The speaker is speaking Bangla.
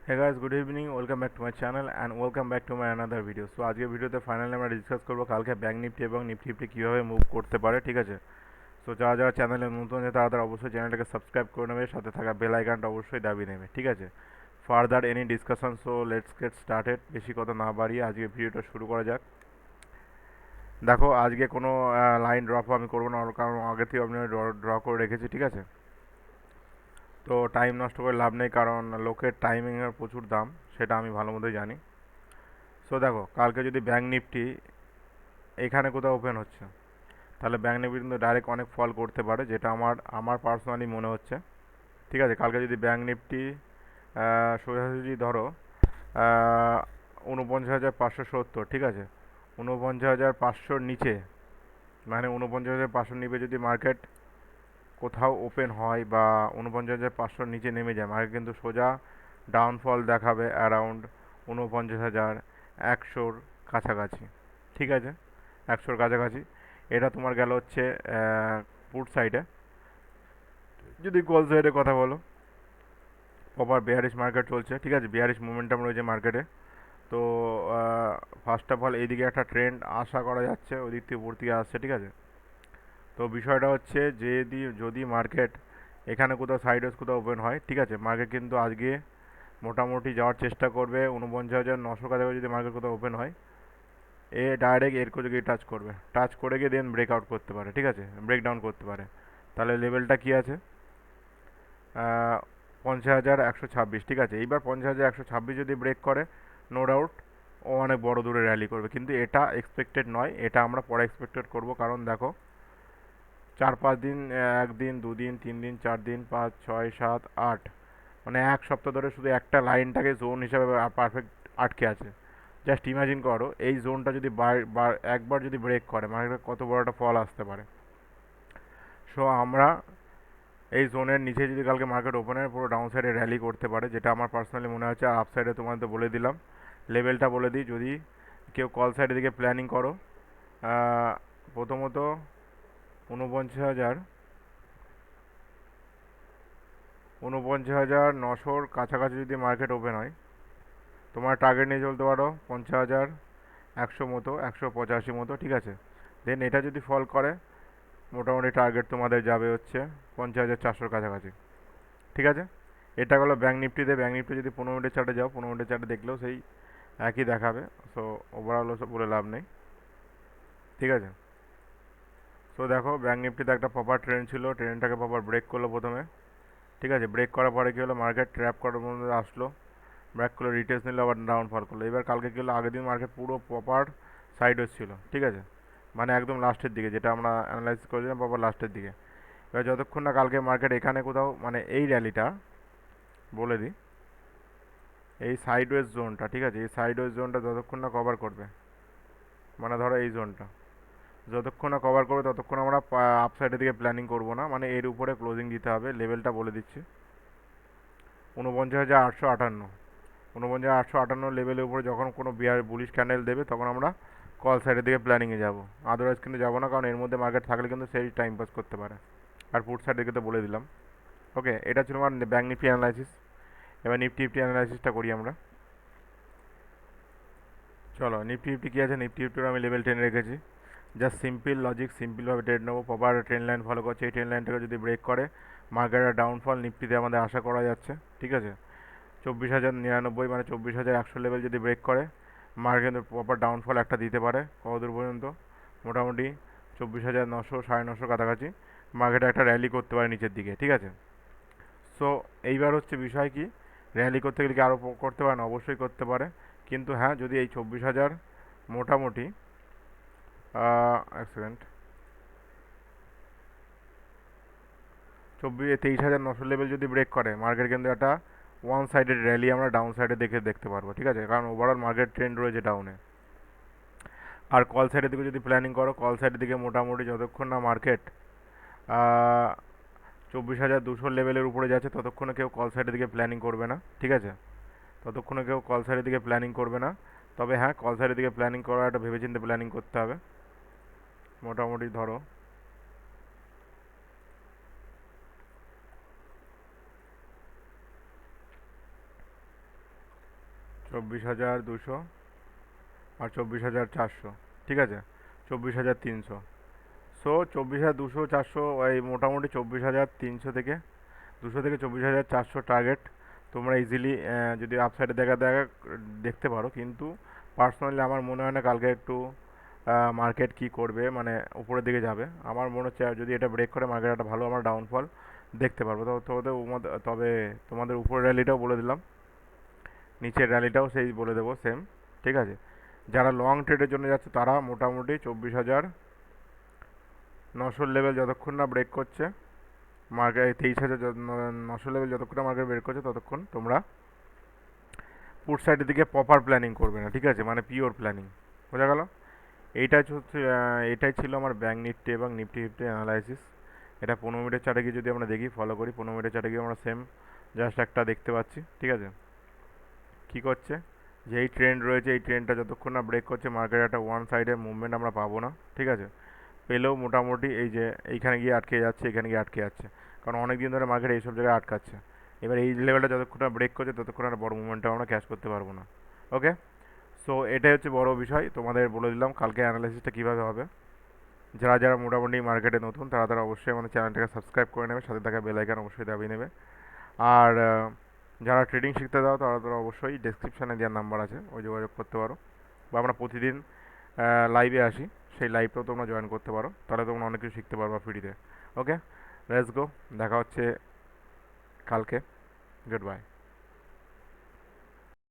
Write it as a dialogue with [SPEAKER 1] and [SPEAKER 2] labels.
[SPEAKER 1] Hey guys, good evening. Welcome back to my channel and welcome back to my another video. So আজকে ভিডিওতে ফাইনালি আমরা ডিসকাস করব কালকে ব্যাংক নিফটি এবং নিফটি ফিফটি কীভাবে মুভ করতে পারে, ঠিক আছে? সো যারা যারা চ্যানেলে নতুন আছে তারা অবশ্যই চ্যানেলটাকে সাবস্ক্রাইব করে নেবে, সাথে থাকা বেল আইকনটা অবশ্যই দাবিয়ে নেবে, ঠিক আছে? Further any discussion, so let's get started. বেশি কথা না বাড়িয়ে আজকে ভিডিওটা শুরু করা যাক। দেখো, আজকে কোনো লাইন ড্রপ আমি করবো না, কারণ আগে থেকে আমি ড্র করে রেখেছি, ঠিক আছে? তো টাইম নষ্ট করে লাভ নেই, কারণ লোকের টাইমিংয়ের প্রচুর দাম, সেটা আমি ভালো মতোই জানি। সো দেখো, কালকে যদি ব্যাঙ্ক নিফটি এখানে কোথাও ওপেন হচ্ছে, তাহলে ব্যাঙ্ক নিফটি কিন্তু ডাইরেক্ট অনেক ফল করতে পারে, যেটা আমার পার্সোনালি মনে হচ্ছে, ঠিক আছে? কালকে যদি ব্যাঙ্ক নিফটি সোজাসুজি ধরো 49,570, ঠিক আছে, 49,500 নিচে, মানে 49,500 নিচে যদি মার্কেট কোথাও ওপেন হয় বা 49,500 নিচে নেমে যায়, মার্কেট কিন্তু সোজা ডাউনফল দেখাবে অ্যারাউন্ড 49,100 কাছাকাছি, ঠিক আছে? 100 কাছাকাছি। এটা তোমার গেল হচ্ছে পুট সাইডে। যদি কল সাইডে কথা বলো, প্রপার বেয়ারিশ মার্কেট চলছে, ঠিক আছে? বেয়ারিশ মোমেন্টাম রয়েছে মার্কেটে। তো ফার্স্ট অফ অল এইদিকে একটা ট্রেন্ড আশা করা যাচ্ছে, ওই দিক থেকে উপর দিকে আসছে, ঠিক আছে? তো বিষয়টা হচ্ছে যদি মার্কেট এখানে কোথাও সাইডওয়েজ কোথাও ওপেন হয়, ঠিক আছে, মার্কেট কিন্তু আজকে মোটামুটি যাওয়ার চেষ্টা করবে 49,900 কাছাকাছি। যদি মার্কেট কোথাও ওপেন হয়, ডাইরেক্ট এর করে গিয়ে টাচ করে গিয়ে দেন ব্রেকআউট করতে পারে, ঠিক আছে? ব্রেকডাউন করতে পারে। তাহলে লেভেলটা কী আছে? 50,126, ঠিক আছে? এইবার 50,126 যদি ব্রেক করে, নো ডাউট ও অনেক বড় দূরে র্যালি করবে, কিন্তু এটা এক্সপেক্টেড নয়, এটা আমরা পরে এক্সপেক্টেড করব। কারণ দেখো, 4-5 দিন, একদিন, দুদিন, 3 দিন, 4 দিন, 5, 6, 7, 8, মানে এক সপ্তাহ ধরে শুধু একটা লাইনটাকে জোন হিসাবে পারফেক্ট আটকে আছে। জাস্ট ইমাজিন করো, এই জোনটা যদি একবার যদি ব্রেক করে, মার্কেটে কত বড় একটা ফল আসতে পারে। সো আমরা এই জোনের নিচে যদি কালকে মার্কেট ওপেনের পুরো ডাউন সাইডে র্যালি করতে পারে, যেটা আমার পার্সোনালি মনে হচ্ছে। আর আপ সাইডে তোমাদের বলে দিলাম, লেভেলটা বলে দিই। যদি কেউ কল সাইডের দিকে প্ল্যানিং করো, প্রথমত 49,900 কাছাকাছি যদি মার্কেট ওপেন হয়, তোমার টার্গেট নিয়ে চলতে পারো 50,100 মতো, 185 মতো, ঠিক আছে? দেন এটা যদি ফল করে, মোটামুটি টার্গেট তোমাদের যাবে হচ্ছে 50,400 কাছাকাছি, ঠিক আছে? এটা হলো ব্যাঙ্ক নিফটিতে। ব্যাঙ্ক নিফটি যদি 15 মিনিটের চার্টে যাও, 15 মিনিটের চার্টে দেখলেও সেই একই দেখাবে। সো ওভারঅল ওসব বলে লাভ নেই, ঠিক আছে? সো দেখো, ব্যাঙ্ক নিফটিতে একটা প্রপার ট্রেন্ড ছিল, ট্রেন্ডটাকে প্রপার ব্রেক করলো প্রথমে, ঠিক আছে? ব্রেক করার পরে কী হলো, মার্কেট ট্র্যাপ করার মধ্যে আসলো, ব্রেক করলো, রিটেস্ট নিল, আবার ডাউনফল করলো। এবার কালকে কী হলো, আগের দিন মার্কেট পুরো প্রপার সাইডওয়েজ ছিল, ঠিক আছে? মানে একদম লাস্টের দিকে, যেটা আমরা অ্যানালাইসিস করেছিলাম, প্রপার লাস্টের দিকে। এবার যতক্ষণ না কালকে মার্কেট এখানে কোথাও, মানে এই র্যালিটা বলে দিই, এই সাইডওয়েজ জোনটা, ঠিক আছে, এই সাইডওয়েজ জোনটা যতক্ষণ না কভার করবে, মানে ধরো এই জোনটা যতক্ষণ না কভার করবে, ততক্ষণ আমরা আপসাইডের দিকে প্ল্যানিং করবো না, মানে এর উপরে ক্লোজিং দিতে হবে। লেভেলটা বলে দিচ্ছি, 49,858। 49,858 লেভেলের উপরে যখন কোনো বুলিশ ক্যান্ডেল দেবে, তখন আমরা কল সাইডের দিকে প্ল্যানিংয়ে যাব। আদারওয়াইজ কিন্তু যাবো না, কারণ এর মধ্যে মার্কেট থাকলে কিন্তু সেই টাইম পাস করতে পারে। আর পুট সাইডের দিকে তো বলে দিলাম। ওকে, এটা ছিল আমার ব্যাঙ্ক নিফটি অ্যানালাইসিস। এবার নিফটি ফিফটি অ্যানালাইসিসটা করি আমরা। চলো, নিফটি ফিফটি কী আছে, নিফটি ফিফটির আমি লেভেল 10 রেখেছি। জাস্ট সিম্পল লজিক, সিম্পলভাবে ট্রেড নেবো। প্রপার ট্রেন লাইন ফলো করছে, এই ট্রেন লাইনটাকে যদি ব্রেক করে, মার্কেটের ডাউনফল নিফটিতে আমাদের আশা করা যাচ্ছে, ঠিক আছে? 24,099, মানে 24,100 লেভেল যদি ব্রেক করে, মার্কেট কিন্তু প্রপার ডাউনফল একটা দিতে পারে। কতদূর পর্যন্ত? মোটামুটি 24,900, 950 কাছাকাছি মার্কেটে একটা র্যালি করতে পারে নিচের দিকে, ঠিক আছে? সো এইবার হচ্ছে বিষয় কি, র্যালি করতে গেলে কি আরও করতে পারে না? অবশ্যই করতে পারে, কিন্তু হ্যাঁ, যদি এই 24,000 মোটামুটি, এক সেকেন্ড, 23,900 লেভেল যদি ব্রেক করে, মার্কেট কিন্তু একটা ওয়ান সাইডেড র্যালি আমরা ডাউন সাইডে দেখতে পারবো, ঠিক আছে? কারণ ওভারঅল মার্কেট ট্রেন্ড রয়েছে ডাউনে। আর কল সাইডের দিকে যদি প্ল্যানিং করো, কল সাইডের দিকে মোটামুটি যতক্ষণ না মার্কেট 24,200 লেভেলের উপরে যাচ্ছে, ততক্ষণে কেউ কল সাইডের দিকে প্ল্যানিং করবে না, ঠিক আছে? ততক্ষণে কেউ কল সাইডের দিকে প্ল্যানিং করবে না। তবে হ্যাঁ, কল সাইডের দিকে প্ল্যানিং করা একটা ভেবেচিন্তে প্ল্যানিং করতে হবে। মোটামুটি ধরো 24,200 আর 24,400, ঠিক আছে, 24,300। সো 24,200 400 এই মোটামুটি 24,300 থেকে 24,400 টার্গেট তোমরা ইজিলি যদি আপসাইডে দেখতে পারো। কিন্তু পার্সোনালি আমার মনে হয় না কালকে একটু মার্কেট কি করবে, মানে উপরের দিকে যাবে। আমার মনে হচ্ছে যদি এটা ব্রেক করে মার্কেট একটা ভালো আমরা ডাউনফল দেখতে পারবো। তবে তোমাদের উপরের র্যালিটাও বলে দিলাম, নিচের র্যালিটাও সেই বলে দেবো সেম, ঠিক আছে। যারা লং ট্রেডের জন্য যাচ্ছে তারা মোটামুটি 24,900 লেভেল যতক্ষণ না ব্রেক করছে মার্কেট, 23,900 লেভেল যতক্ষণ না মার্কেট ব্রেক করছে ততক্ষণ তোমরা পুট সাইডের দিকে প্রপার প্ল্যানিং করবে না, ঠিক আছে, মানে পিওর প্ল্যানিং। বোঝা গেল? এটাই ছিল আমার ব্যাঙ্ক নিফটি এবং নিফটি ফিফটি অ্যানালাইসিস। এটা 15 মিনিটের চার্টে গিয়ে যদি আমরা দেখি, ফলো করি, 15 মিনিটের চার্টে গিয়ে আমরা সেম জাস্ট একটা দেখতে পাচ্ছি, ঠিক আছে। কি করছে যে এই ট্রেন্ড রয়েছে, এই ট্রেন্ডটা যতক্ষণ না ব্রেক করছে মার্কেট একটা ওয়ান সাইডের মুভমেন্ট আমরা পাবো না, ঠিক আছে। পেলেও মোটামুটি এই যে এইখানে গিয়ে আটকে যাচ্ছে, এখানে গিয়ে আটকে যাচ্ছে, কারণ অনেক দিন ধরে মার্কেট এইসব জায়গায় আটকাচ্ছে। এবার এই লেভেলটা যতক্ষণ না ব্রেক করছে ততক্ষণ আর বড় মুভমেন্টটা আমরা ক্যাশ করতে পারবো না। ওকে, সো এটাই হচ্ছে বড় বিষয়, তোমাদের বলে দিলাম কালকে অ্যানালাইসিসটা কীভাবে হবে। যারা যারা মোটামুটি মার্কেটে নতুন তারা তারা অবশ্যই আমাদের চ্যানেলটাকে সাবস্ক্রাইব করে নেবে, সাথে থাকা বেল আইকন অবশ্যই দাবিয়ে নেবে। আর যারা ট্রেডিং শিখতে দাও তারা তারা অবশ্যই ডেসক্রিপশানে দেওয়ার নাম্বার আছে, ওই যোগাযোগ করতে পারো। বা আমরা প্রতিদিন লাইভে আসি, সেই লাইভটাও তোমরা জয়েন করতে পারো, তাহলে তোমরা অনেক কিছু শিখতে পারবা ফ্রিতে। ওকে, লেটস গো, দেখা হচ্ছে কালকে। Good bye.